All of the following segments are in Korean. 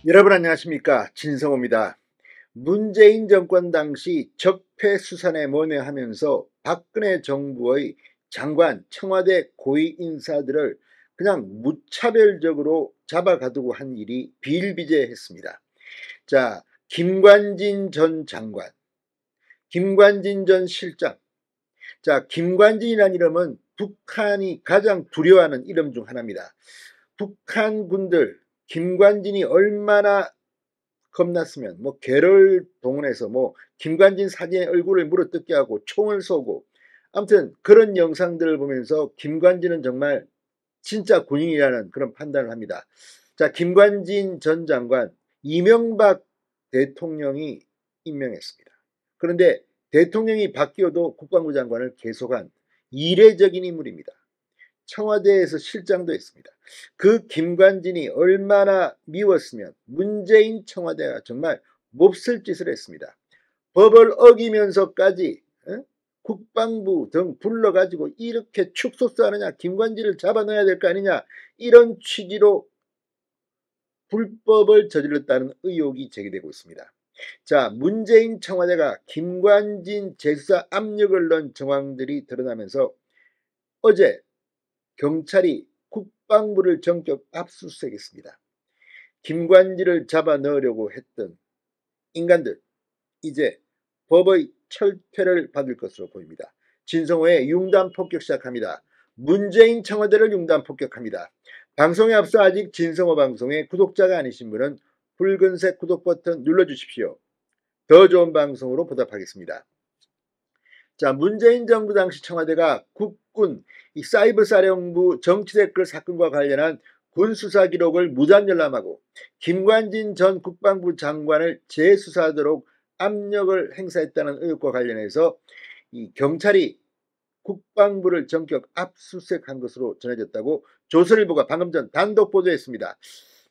여러분 안녕하십니까, 진성호입니다. 문재인 정권 당시 적폐 수산에 모면하면서 박근혜 정부의 장관, 청와대 고위 인사들을 그냥 무차별적으로 잡아가두고 한 일이 비일비재했습니다. 자, 김관진 전 장관, 김관진 전 실장. 자, 김관진이라는 이름은 북한이 가장 두려워하는 이름 중 하나입니다. 북한 군들 김관진이 얼마나 겁났으면 개를 동원해서 김관진 사진의 얼굴을 물어뜯게 하고 총을 쏘고, 아무튼 그런 영상들을 보면서 김관진은 정말 진짜 군인이라는 그런 판단을 합니다. 자, 김관진 전 장관 이명박 대통령이 임명했습니다. 그런데 대통령이 바뀌어도 국방부 장관을 계속한 이례적인 인물입니다. 청와대에서 실장도 했습니다. 그 김관진이 얼마나 미웠으면 문재인 청와대가 정말 몹쓸 짓을 했습니다. 법을 어기면서까지 국방부 등 불러가지고 이렇게 축소수하느냐, 김관진을 잡아넣어야 될 거 아니냐, 이런 취지로 불법을 저질렀다는 의혹이 제기되고 있습니다. 자, 문재인 청와대가 김관진 재수사 압력을 넣은 정황들이 드러나면서 어제 경찰이 국방부를 전격 압수수색했습니다. 김관진을 잡아 넣으려고 했던 인간들, 이제 법의 철퇴를 받을 것으로 보입니다. 진성호의 융단 폭격 시작합니다. 문재인 청와대를 융단 폭격합니다. 방송에 앞서 아직 진성호 방송의 구독자가 아니신 분은 붉은색 구독 버튼 눌러주십시오. 더 좋은 방송으로 보답하겠습니다. 자, 문재인 정부 당시 청와대가 국군 사이버사령부 정치댓글 사건과 관련한 군수사 기록을 무단 열람하고 김관진 전 국방부 장관을 재수사하도록 압력을 행사했다는 의혹과 관련해서 경찰이 국방부를 전격 압수수색한 것으로 전해졌다고 조선일보가 방금 전 단독 보도했습니다.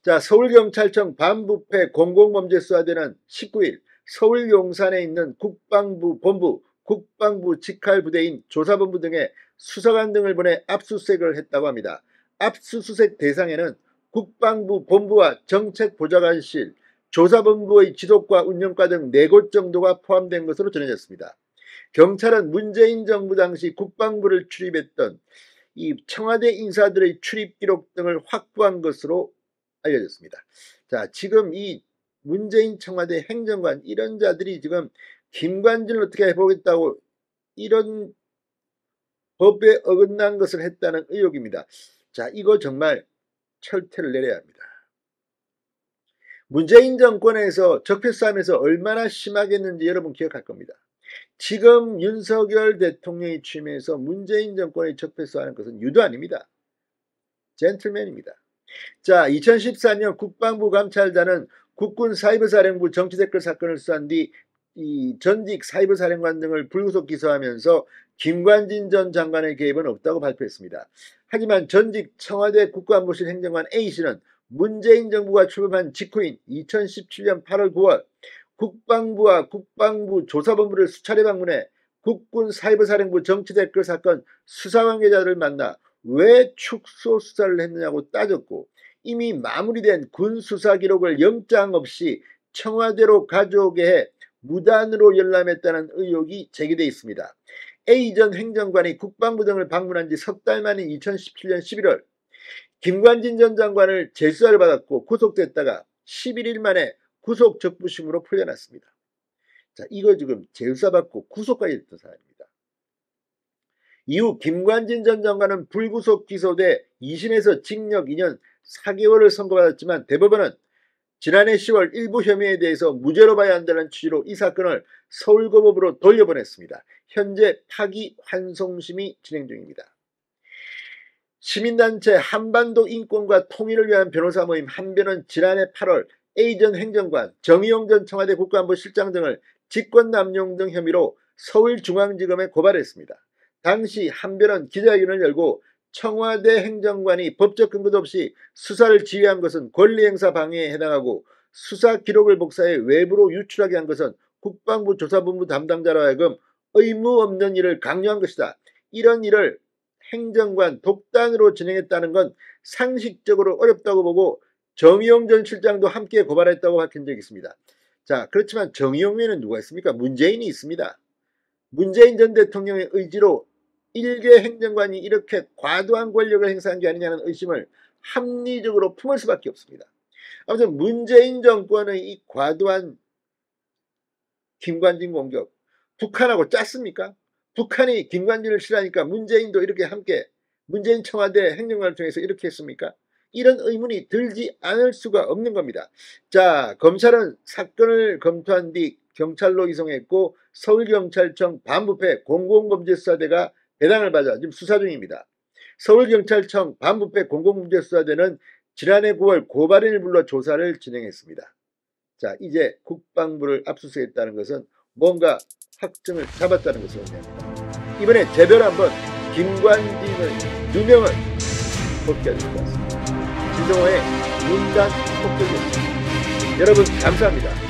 자, 서울경찰청 반부패 공공범죄수사대는 19일 서울 용산에 있는 국방부 본부, 국방부 직할부대인 조사본부 등의 수사관 등을 보내 압수수색을 했다고 합니다. 압수수색 대상에는 국방부 본부와 정책보좌관실, 조사본부의 지도과 운영과 등 4곳 정도가 포함된 것으로 전해졌습니다. 경찰은 문재인 정부 당시 국방부를 출입했던 이 청와대 인사들의 출입 기록 등을 확보한 것으로 알려졌습니다. 자, 지금 이 문재인 청와대 행정관 이런 자들이 지금 김관진을 어떻게 해보겠다고 이런 법에 어긋난 것을 했다는 의혹입니다. 자, 이거 정말 철퇴를 내려야 합니다. 문재인 정권에서 적폐수사하면서 얼마나 심하겠는지 여러분 기억할 겁니다. 지금 윤석열 대통령이 취임해서 문재인 정권의 적폐수사하는 것은 유도 아닙니다. 젠틀맨입니다. 자, 2014년 국방부 감찰단은 국군 사이버사령부 정치댓글 사건을 수사한 뒤 이 전직 사이버사령관 등을 불구속 기소하면서 김관진 전 장관의 개입은 없다고 발표했습니다. 하지만 전직 청와대 국가안보실 행정관 A씨는 문재인 정부가 출범한 직후인 2017년 8월 9월 국방부와 국방부 조사본부를 수차례 방문해 국군 사이버사령부 정치댓글 사건 수사 관계자들을 만나 왜 축소 수사를 했느냐고 따졌고, 이미 마무리된 군 수사 기록을 영장 없이 청와대로 가져오게 해 무단으로 열람했다는 의혹이 제기돼 있습니다. A 전 행정관이 국방부 등을 방문한 지 석 달 만인 2017년 11월 김관진 전 장관을 재수사를 받았고 구속됐다가 11일 만에 구속 적부심으로 풀려났습니다. 자, 이거 지금 재수사받고 구속까지 됐던 사람입니다. 이후 김관진 전 장관은 불구속 기소돼 2심에서 징역 2년 4개월을 선고받았지만 대법원은 지난해 10월 일부 혐의에 대해서 무죄로 봐야 한다는 취지로 이 사건을 서울고법으로 돌려보냈습니다. 현재 파기환송심이 진행 중입니다. 시민단체 한반도 인권과 통일을 위한 변호사 모임 한변은 지난해 8월 A 전 행정관, 정의용 전 청와대 국가안보실장 등을 직권남용 등 혐의로 서울중앙지검에 고발했습니다. 당시 한변은 기자회견을 열고 청와대 행정관이 법적 근거도 없이 수사를 지휘한 것은 권리행사 방해에 해당하고 수사 기록을 복사해 외부로 유출하게 한 것은 국방부 조사본부 담당자로 하여금 의무 없는 일을 강요한 것이다. 이런 일을 행정관 독단으로 진행했다는 건 상식적으로 어렵다고 보고 정의용 전 실장도 함께 고발했다고 밝힌 적이 있습니다. 자, 그렇지만 정의용 외에는 누가 있습니까? 문재인이 있습니다. 문재인 전 대통령의 의지로 일개 행정관이 이렇게 과도한 권력을 행사한 게 아니냐는 의심을 합리적으로 품을 수밖에 없습니다. 아무튼 문재인 정권의 이 과도한 김관진 공격, 북한하고 짰습니까? 북한이 김관진을 싫어하니까 문재인도 이렇게 함께 문재인 청와대 행정관을 통해서 이렇게 했습니까? 이런 의문이 들지 않을 수가 없는 겁니다. 자, 검찰은 사건을 검토한 뒤 경찰로 이송했고 서울경찰청 반부패 공공범죄수사대가 배당을 받아 지금 수사 중입니다. 서울경찰청 반부패 공공범죄수사대는 지난해 9월 고발인을 불러 조사를 진행했습니다. 자, 이제 국방부를 압수수색했다는 것은 뭔가 확정을 잡았다는 것을 의미합니다. 이번에 제대로 한번 김관진의 누명을 벗겨야 될 것 같습니다. 진정호의 문단 폭격이었습니다. 여러분 감사합니다.